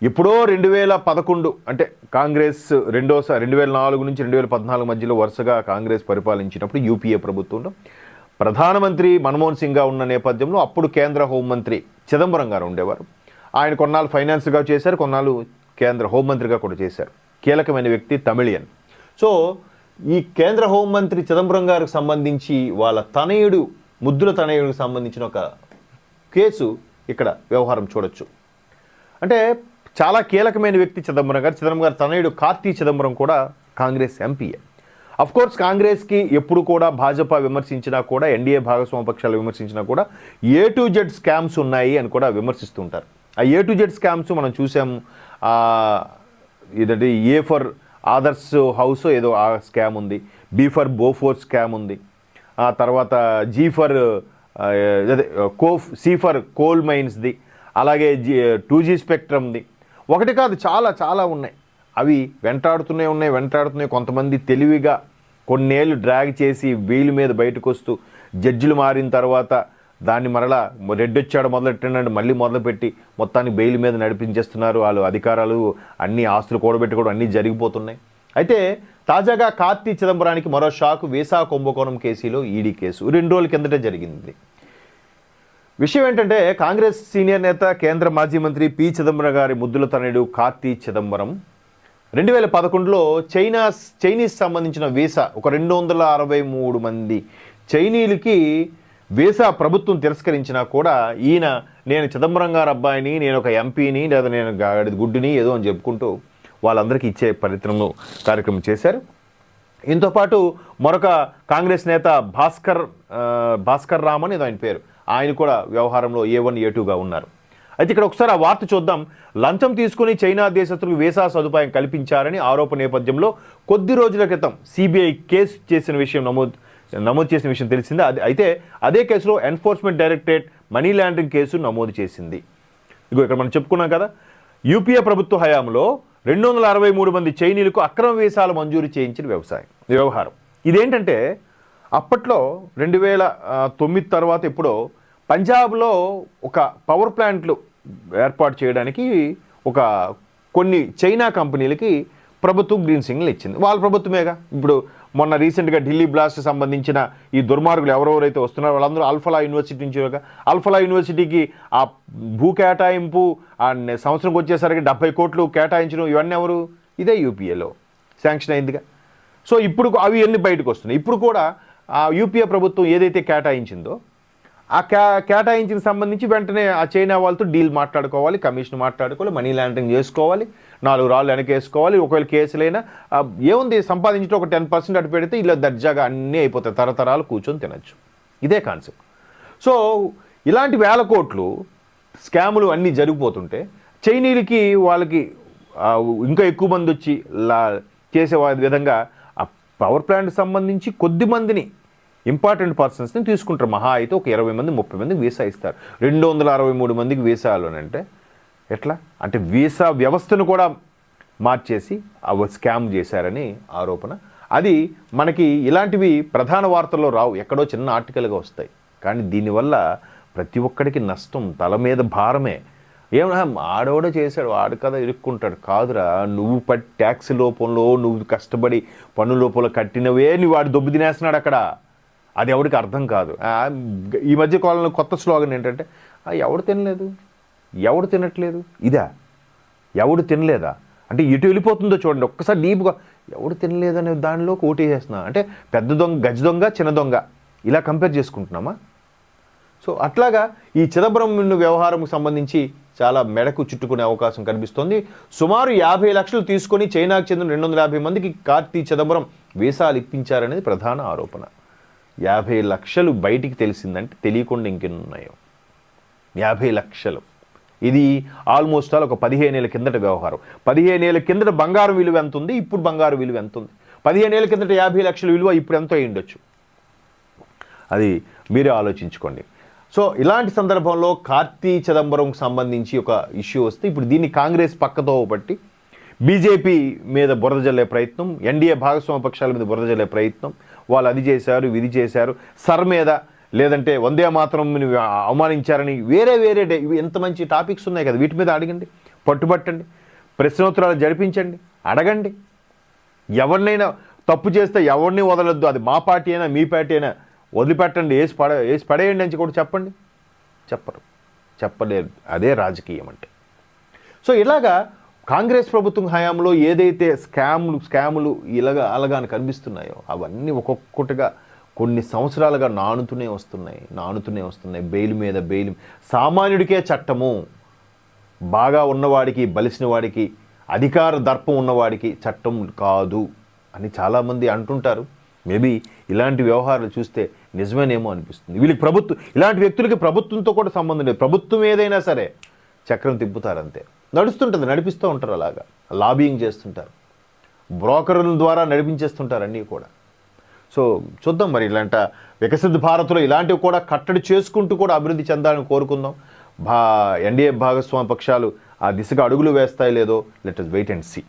ఎప్పుడో 2011 అంటే కాంగ్రెస్ రెండోసారి 2004 నుంచి 2014 మధ్యలో వరుసగా కాంగ్రెస్ పరిపాలించినప్పుడు యూపీఏ ప్రభుత్వంలో ప్రధానమంత్రి మన్మోహన్ సింగ్గా ఉన్న నేపథ్యంలో అప్పుడు కేంద్ర హోంమంత్రి చిదంబరం గారు ఉండేవారు. ఆయన కొన్నాళ్ళు ఫైనాన్స్గా చేశారు, కొన్నాళ్ళు కేంద్ర హోంమంత్రిగా కూడా చేశారు. కీలకమైన వ్యక్తి, తమిళియన్. సో ఈ కేంద్ర హోంమంత్రి చిదంబరం గారికి సంబంధించి వాళ్ళ తనయుడు, ముద్దుల తనయుడికి సంబంధించిన ఒక కేసు ఇక్కడ వ్యవహారం చూడొచ్చు. అంటే చాలా కీలకమైన వ్యక్తి చిదంబరం గారు తనయుడు కార్తీ చిదంబరం కూడా కాంగ్రెస్ ఎంపీఏ. కోర్స్ కాంగ్రెస్కి ఎప్పుడు కూడా భాజపా విమర్శించినా కూడా, ఎన్డీఏ భాగస్వామ్య పక్షాలు విమర్శించినా కూడా A to Z స్కామ్స్ ఉన్నాయి అని కూడా విమర్శిస్తుంటారు. ఆ A to Z స్కామ్స్ మనం చూసాము. ఇదంటే A ఫర్ ఆదర్స్ హౌస్ ఏదో ఆ స్కామ్ ఉంది, B ఫర్ బోఫోర్ స్కామ్ ఉంది, ఆ తర్వాత G for C for coal మైన్స్ది, అలాగే 2G స్పెక్ట్రమ్ది. ఒకటి కాదు, చాలా చాలా ఉన్నాయి. అవి వెంటాడుతూనే కొంతమంది తెలివిగా కొన్నేళ్ళు డ్రాగ్ చేసి వీళ్ళ మీద బయటకు వస్తూ జడ్జిలు మారిన తర్వాత దాన్ని మరలా రెడ్డొచ్చాడు మొదలెట్టండి మళ్ళీ మొదలుపెట్టి మొత్తాన్ని బెయిల్ మీద నడిపించేస్తున్నారు. వాళ్ళు అధికారాలు అన్ని ఆస్తులు కూడబెట్టుకోవడం అన్నీ జరిగిపోతున్నాయి. అయితే తాజాగా కార్తీ చిదంబరానికి మరో షాకు. వీసా కుంభకోణం కేసులో ఈడీ కేసు 2 రోజుల కిందటే జరిగింది. విషయం ఏంటంటే కాంగ్రెస్ సీనియర్ నేత, కేంద్ర మాజీ మంత్రి పి చిదంబరం గారి ముద్దుల తనయుడు కార్తీ చిదంబరం 2011లో చైనీస్ సంబంధించిన వీసా ఒక 263 మంది చైనీయులకి వీసా ప్రభుత్వం తిరస్కరించినా కూడా ఈయన నేను చిదంబరం గారి అబ్బాయిని, నేను ఒక ఎంపీని, లేదా నేను గుడ్డిని ఏదో అని చెప్పుకుంటూ వాళ్ళందరికీ ఇచ్చే కార్యక్రమం చేశారు. ఇంతోపాటు మరొక కాంగ్రెస్ నేత భాస్కర్ రామ్ అని ఆయన పేరు, ఆయన కూడా వ్యవహారంలో A1 A2గా ఉన్నారు. అయితే ఇక్కడ ఒకసారి ఆ వార్త చూద్దాం. లంచం తీసుకుని చైనా దేశస్తులకు వీసా సదుపాయం కల్పించారని ఆరోపణ నేపథ్యంలో కొద్ది రోజుల క్రితం సిబిఐ కేసు చేసిన విషయం నమోదు చేసిన విషయం తెలిసింది. అయితే అదే కేసులో enforcement directorate money laundering case నమోదు చేసింది. ఇక్కడ మనం చెప్పుకున్నాం కదా, యూపీఏ ప్రభుత్వ హయాంలో 263 మంది చైనీయులకు అక్రమ వీసాలు మంజూరు చేయించిన వ్యవహారం. ఇదేంటంటే అప్పట్లో 2009 తర్వాత ఎప్పుడో పంజాబ్లో ఒక పవర్ ప్లాంట్లు ఏర్పాటు చేయడానికి కొన్ని చైనా కంపెనీలకి ప్రభుత్వం గ్రీన్ సిగ్నల్ ఇచ్చింది. వాళ్ళ ప్రభుత్వమేగా. ఇప్పుడు మొన్న రీసెంట్గా ఢిల్లీ బ్లాస్ట్ సంబంధించిన ఈ దుర్మార్గులు ఎవరెవరైతే వస్తున్నారో వాళ్ళందరూ అల్ఫలా యూనివర్సిటీ నుంచి, అల్ఫలా యూనివర్సిటీకి ఆ భూ కేటాయింపు సంవత్సరంకి వచ్చేసరికి 70 కోట్లు కేటాయించడం, ఇవన్నీ ఎవరు? ఇదే యూపీఏలో శాంక్షన్ అయిందిగా. సో ఇప్పుడు అవి ఎన్ని బయటకు వస్తున్నాయి. ఇప్పుడు కూడా ఆ యూపీఏ ప్రభుత్వం ఏదైతే కేటాయించిందో ఆ కేటాయించిన సంబంధించి వెంటనే ఆ చైనా వాళ్ళతో డీల్ మాట్లాడుకోవాలి, కమిషన్ మాట్లాడుకోవాలి, మనీ లాండరింగ్ చేసుకోవాలి, 4 రాళ్ళు వెనకేసుకోవాలి. ఒకవేళ కేసులైనా ఏముంది, సంపాదించడం ఒక 10% అటు పెడితే ఇలా దర్జాగా అన్నీ అయిపోతాయి, తరతరాలు కూర్చొని తినచ్చు. ఇదే కాన్సెప్ట్. సో ఇలాంటి 1000 కోట్లు స్కాములు అన్నీ జరిగిపోతుంటే చైనీయులకి వాళ్ళకి ఇంకా ఎక్కువ మంది వచ్చి చేసే విధంగా ఆ పవర్ ప్లాంట్ సంబంధించి కొద్ది మందిని ఇంపార్టెంట్ పర్సన్స్ని తీసుకుంటారు. మహా అయితే ఒక 20 మంది 30 మందికి వీసా ఇస్తారు. 263 మందికి వీసాలు అని అంటే ఎట్లా? అంటే వీసా వ్యవస్థను కూడా మార్చేసి అవి స్కామ్ చేశారని ఆరోపణ. అది మనకి ఇలాంటివి ప్రధాన వార్తల్లో రావు, ఎక్కడో చిన్న ఆర్టికల్గా వస్తాయి. కానీ దీనివల్ల ప్రతి ఒక్కడికి నష్టం, తల మీద భారమే. ఏమన్నా ఆడోడ చేశాడు, ఆడు కదా ఇరుక్కుంటాడు. కాదురా, నువ్వు ట్యాక్స్ లోపంలో నువ్వు కష్టపడి పన్ను లోపల కట్టినవే నువ్వు వాడు దొబ్బు తినేస్తున్నాడు అక్కడ. అది ఎవరికి అర్థం కాదు. ఈ మధ్య కాలంలో కొత్త స్లోగన్ ఏంటంటే ఎవడు తినలేదు, ఎవడు తినట్లేదు. ఇదా ఎవడు తినలేదా అంటే ఇటు వెళ్ళిపోతుందో చూడండి ఒక్కసారి డీప్గా. ఎవడు తినలేదనే దానిలో ఓటేసేస్తున్నా అంటే పెద్ద దొంగ, గజ దొంగ, చిన్న దొంగ ఇలా కంపేర్ చేసుకుంటున్నామా? సో అట్లాగా ఈ చిదంబరం వ్యవహారంకు సంబంధించి చాలా మెడకు చుట్టుకునే అవకాశం కనిపిస్తోంది. సుమారు 50 లక్షలు తీసుకొని చైనాకు చెందిన 250 మందికి కార్తీ చిదంబరం వీసాలు ఇప్పించారనేది ప్రధాన ఆరోపణ. 50 లక్షలు బయటికి తెలిసిందంటే తెలియకుండా ఇంకెన్నున్నాయో. 50 లక్షలు. ఇది ఆల్మోస్ట్ ఒక 15 ఏళ్ళ కిందట వ్యవహారం. 15 ఏళ్ళ కిందట బంగారు విలువ ఎంత ఉంది, ఇప్పుడు బంగారు విలువ ఎంత ఉంది? 15 ఏళ్ళ కిందట 50 లక్షల విలువ ఇప్పుడు ఎంతో అయి ఉండొచ్చు. అది మీరే ఆలోచించుకోండి. సో ఇలాంటి సందర్భంలో కార్తీ చిదంబరంకు సంబంధించి ఒక ఇష్యూ వస్తే ఇప్పుడు దీన్ని కాంగ్రెస్ పక్కతో పట్టి బీజేపీ మీద బురద జల్లే ప్రయత్నం, ఎన్డీఏ భాగస్వామ్య పక్షాల మీద బురద జల్లే ప్రయత్నం. వాళ్ళు అది చేశారు, ఇది చేశారు, సర్ మీద లేదంటే వందే మాత్రం అవమానించారని వేరే ఇవి ఎంత మంచి టాపిక్స్ ఉన్నాయి కదా, వీటి మీద అడగండి. పట్టుబట్టండి, ప్రశ్నోత్తరాలు జరిపించండి, అడగండి. ఎవరినైనా తప్పు చేస్తే ఎవరిని వదలొద్దు, అది మా పార్టీ అయినా మీ పార్టీ అయినా వదిలిపెట్టండి, వేసి పడేయండి అని కూడా చెప్పండి. చెప్పలేరు. అదే రాజకీయం అంటే. సో ఇలాగా కాంగ్రెస్ ప్రభుత్వం హయాంలో ఏదైతే స్కాములు అలాగాని కనిపిస్తున్నాయో అవన్నీ ఒక్కొక్కటిగా కొన్ని సంవత్సరాలుగా నానుతూనే వస్తున్నాయి. బెయిల్ మీద బెయిల్. సామాన్యుడికే చట్టము, బాగా ఉన్నవాడికి, బలిసిన వాడికి, అధికార దర్పం ఉన్నవాడికి చట్టం కాదు అని చాలామంది అంటుంటారు. మేబీ ఇలాంటి వ్యవహారాలు చూస్తే నిజమేనేమో అనిపిస్తుంది. ఇలాంటి వ్యక్తులకి ప్రభుత్వంతో కూడా సంబంధం లేదు. ప్రభుత్వం ఏదైనా సరే చక్రం తిప్పుతారు అంతే. నడిపిస్తూ ఉంటారు, అలాగా లాబియింగ్ చేస్తుంటారు, బ్రోకర్ల ద్వారా నడిపించేస్తుంటారు అన్నీ కూడా. సో చూద్దాం మరి ఇలాంటి వికసిత భారత్లో ఇలాంటివి కూడా కట్టడి చేసుకుంటూ కూడా అభివృద్ధి చెందాలని కోరుకుందాం. ఎన్డీఏ భాగస్వామ్య పక్షాలు ఆ దిశగా అడుగులు వేస్తాయి లేదో let us wait and see.